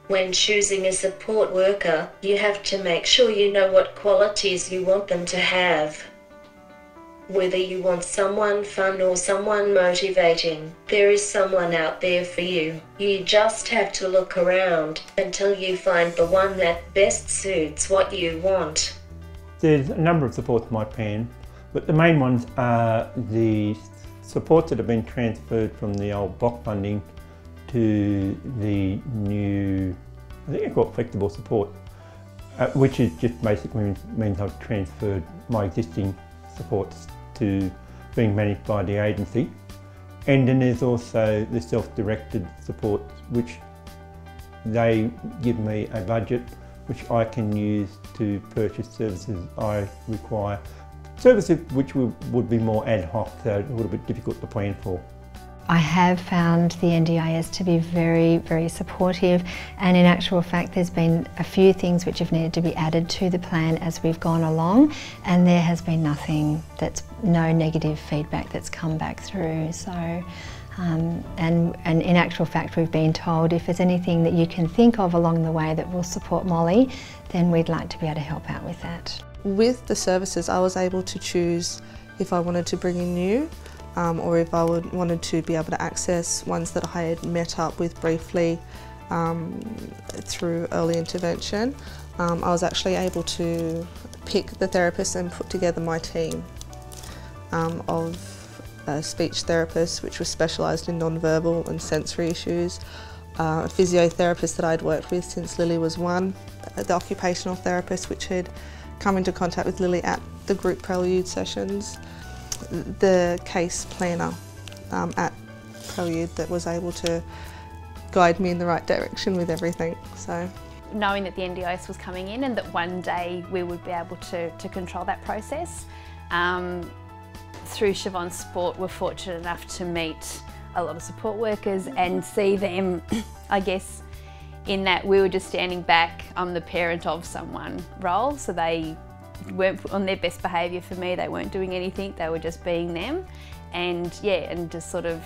When choosing a support worker, you have to make sure you know what qualities you want them to have. Whether you want someone fun or someone motivating, there is someone out there for you. You just have to look around until you find the one that best suits what you want. There's a number of supports in my plan, but the main ones are the supports that have been transferred from the old block funding to the new, I think I call it flexible support, which is just basically means I've transferred my existing supports to being managed by the agency. And then there's also the self-directed supports, which they give me a budget which I can use to purchase services I require. Services which would be more ad hoc, so a little bit difficult to plan for. I have found the NDIS to be very, very supportive, and in actual fact there's been a few things which have needed to be added to the plan as we've gone along, and there has been no negative feedback that's come back through. So, and in actual fact we've been told if there's anything that you can think of along the way that will support Molly, then we'd like to be able to help out with that. With the services I was able to choose if I wanted to bring in new, or if I wanted to be able to access ones that I had met up with briefly through early intervention. I was actually able to pick the therapist and put together my team of speech therapists, which was specialised in non-verbal and sensory issues, a physiotherapist that I'd worked with since Lily was 1, the occupational therapist which had come into contact with Lily at the group prelude sessions, the case planner at Prelude that was able to guide me in the right direction with everything. So, knowing that the NDIS was coming in and that one day we would be able to control that process, through Siobhan's Sport we're fortunate enough to meet a lot of support workers and see them, I guess, in that we were just standing back, I'm the parent of someone role, so they weren't on their best behaviour for me, they weren't doing anything, they were just being them. And yeah, and just sort of,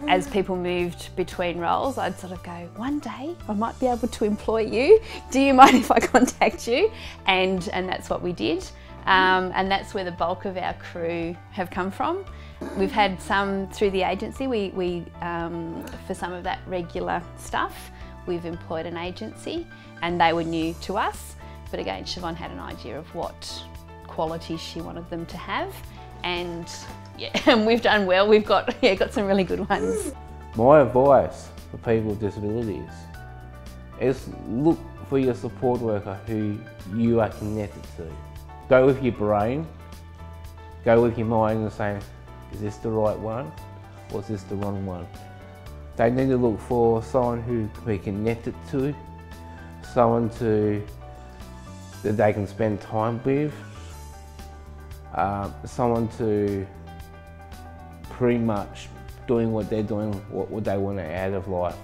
as people moved between roles, I'd sort of go, one day I might be able to employ you, do you mind if I contact you? And that's what we did. And that's where the bulk of our crew have come from. We've had some through the agency, for some of that regular stuff, we've employed an agency and they were new to us. But again, Siobhan had an idea of what qualities she wanted them to have, and yeah, and we've done well. We've got some really good ones. My advice for people with disabilities is look for your support worker who you are connected to. Go with your brain, go with your mind and say, is this the right one or is this the wrong one? They need to look for someone who can be connected to, someone that they can spend time with, someone to pretty much doing what they're doing, what they want out of life.